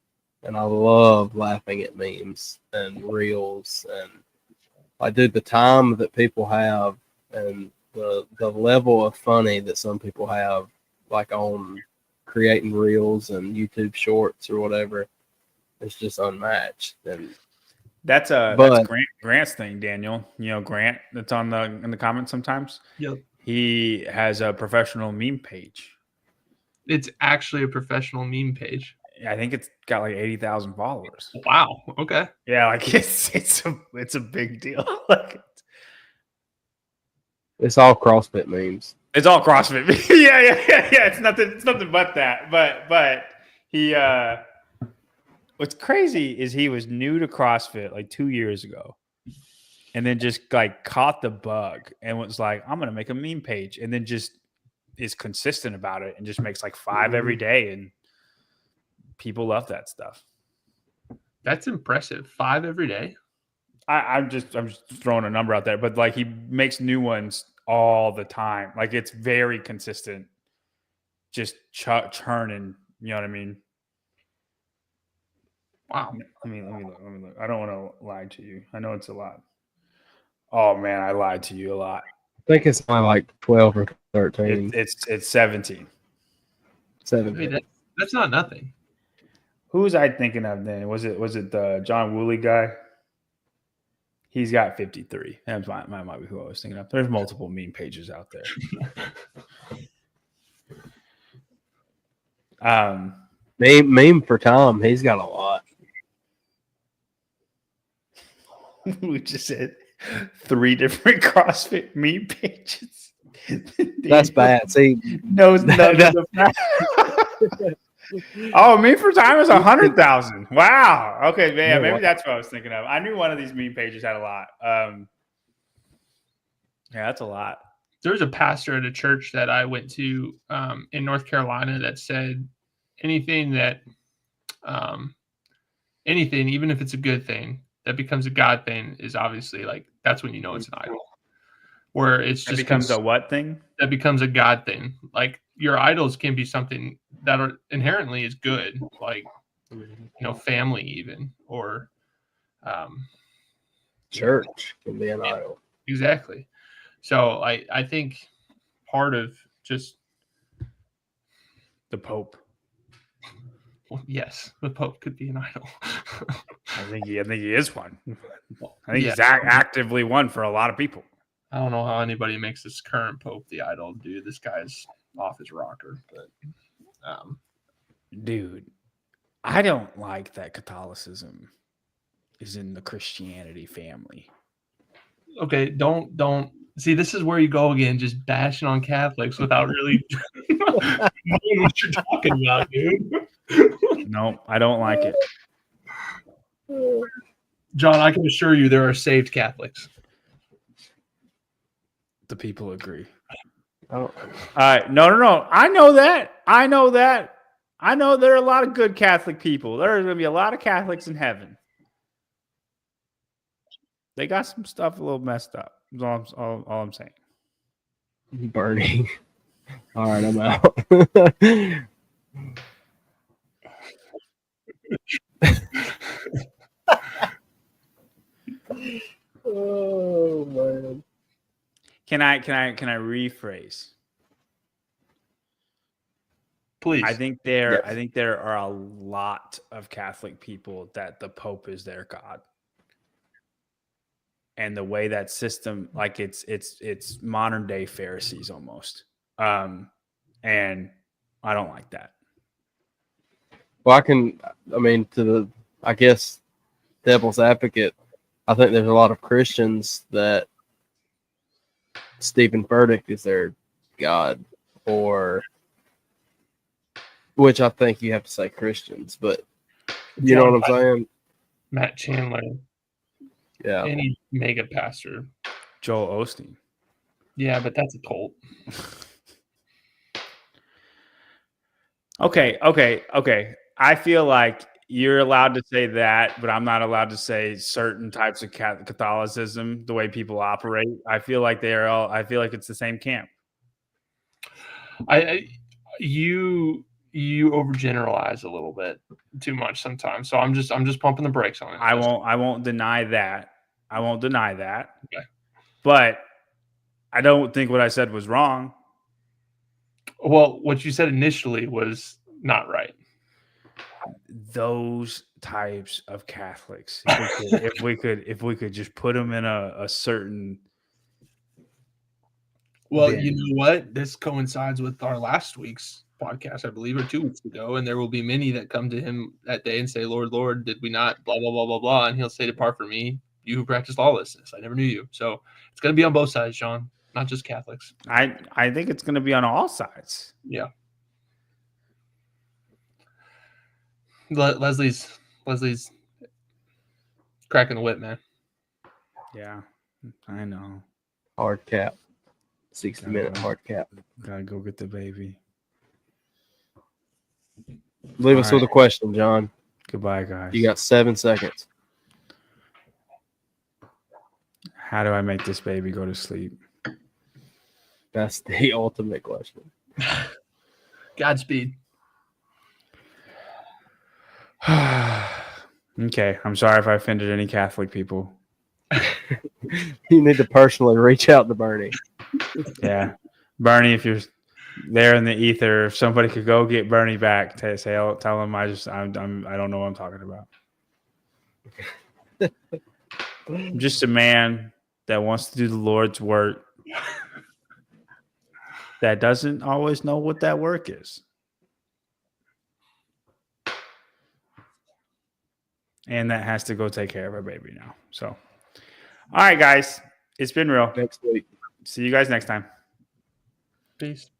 S2: and I love laughing at memes and reels, and I do the time that people have and the level of funny that some people have, like on creating reels and YouTube shorts or whatever. It's just unmatched. And
S1: that's Grant's thing, Daniel. You know Grant that's in the comments sometimes.
S3: Yep.
S1: He has a professional meme page.
S3: It's actually a professional meme page.
S1: I think it's got like 80,000 followers.
S3: Wow. Okay.
S1: Yeah, like it's a big deal. Like
S2: it's all CrossFit memes.
S1: It's all CrossFit. yeah. It's nothing but that. But he what's crazy is he was new to CrossFit like 2 years ago. And then just like caught the bug and was like, I'm gonna make a meme page, and then just is consistent about it and just makes like 5 every day, and people love that stuff.
S3: That's impressive. 5 every day.
S1: I'm just throwing a number out there, but like he makes new ones all the time. Like it's very consistent, just churning. You know what I mean?
S3: Wow.
S1: Let me look. I don't want to lie to you. I know it's a lot. Oh man, I lied to you a lot.
S2: I think it's only like 12 or 13.
S1: It's 17.
S2: 17.
S3: Hey, that's not nothing.
S1: Who was I thinking of then? Was it the John Woolley guy? He's got 53. That might be who I was thinking of. There's multiple meme pages out there.
S2: Meme for Tom. He's got a lot.
S1: We just said 3 different CrossFit meme pages.
S2: That's bad. See,
S1: knows none of the Oh, meme for time is 100,000. Wow. Okay, man. Maybe that's what I was thinking of. I knew one of these meme pages had a lot. Yeah, that's a lot.
S3: There was a pastor at a church that I went to in North Carolina that said anything, even if it's a good thing, that becomes a God thing is obviously like that's when you know it's an idol. Where it's just
S1: becomes a what thing?
S3: That becomes a God thing. Like your idols can be something that are inherently is good, like family even, or
S2: church can be an idol.
S3: Exactly. So I think part of just
S1: the Pope.
S3: Well, yes, the Pope could be an idol.
S1: I think he is one. I think he's actively one for a lot of people.
S3: I don't know how anybody makes this current Pope the idol, dude. This guy's off his rocker. But
S1: dude, I don't like that Catholicism is in the Christianity family.
S3: Okay, don't see. This is where you go again, just bashing on Catholics without really knowing what you're talking about, dude.
S1: No, I don't like it.
S3: John, I can assure you there are saved Catholics.
S1: The people agree.
S2: Oh.
S1: No. I know that. I know there are a lot of good Catholic people. There are going to be a lot of Catholics in heaven. They got some stuff a little messed up. That's all I'm saying.
S2: Burning. All right, I'm out. Oh man.
S1: Can I rephrase?
S3: Please.
S1: I think there are a lot of Catholic people that the Pope is their God. And the way that system, like it's modern day Pharisees almost. And I don't like that.
S2: Well, I guess devil's advocate, I think there's a lot of Christians that Stephen Furtick is their God, or which I think you have to say Christians, but you know what I'm saying?
S3: Matt Chandler.
S2: Yeah.
S3: Any mega pastor.
S1: Joel Osteen.
S3: Yeah, but that's a cult.
S1: Okay. I feel like you're allowed to say that, but I'm not allowed to say certain types of Catholicism, the way people operate. I feel like I feel like it's the same camp.
S3: You overgeneralize a little bit too much sometimes. So I'm just pumping the brakes on it.
S1: I won't deny that.
S3: Okay.
S1: But I don't think what I said was wrong.
S3: Well, what you said initially was not right.
S1: Those types of Catholics, if we could just put them in a certain.
S3: Well, you know what? This coincides with our last week's podcast, I believe, or 2 weeks ago, and there will be many that come to him that day and say, "Lord, Lord, did we not blah blah blah blah blah?" And he'll say, "Depart from me, you who practice lawlessness. I never knew you." So it's going to be on both sides, John, not just Catholics.
S1: I think it's going to be on all sides.
S3: Yeah. Leslie's cracking the whip, man.
S1: Yeah, I know.
S2: Hard cap. 60-minute hard cap.
S1: Gotta go get the baby.
S2: Leave us with a question, John.
S1: Goodbye, guys.
S2: You got 7 seconds.
S1: How do I make this baby go to sleep?
S2: That's the ultimate question.
S3: Godspeed.
S1: Okay, I'm sorry if I offended any Catholic people.
S2: You need to personally reach out to Bernie.
S1: Yeah, Bernie, if you're there in the ether, if somebody could go get Bernie back, tell him I don't know what I'm talking about. I'm just a man that wants to do the Lord's work that doesn't always know what that work is. And that has to go take care of our baby now. So, all right, guys, it's been real.
S2: Next week.
S1: See you guys next time.
S3: Peace.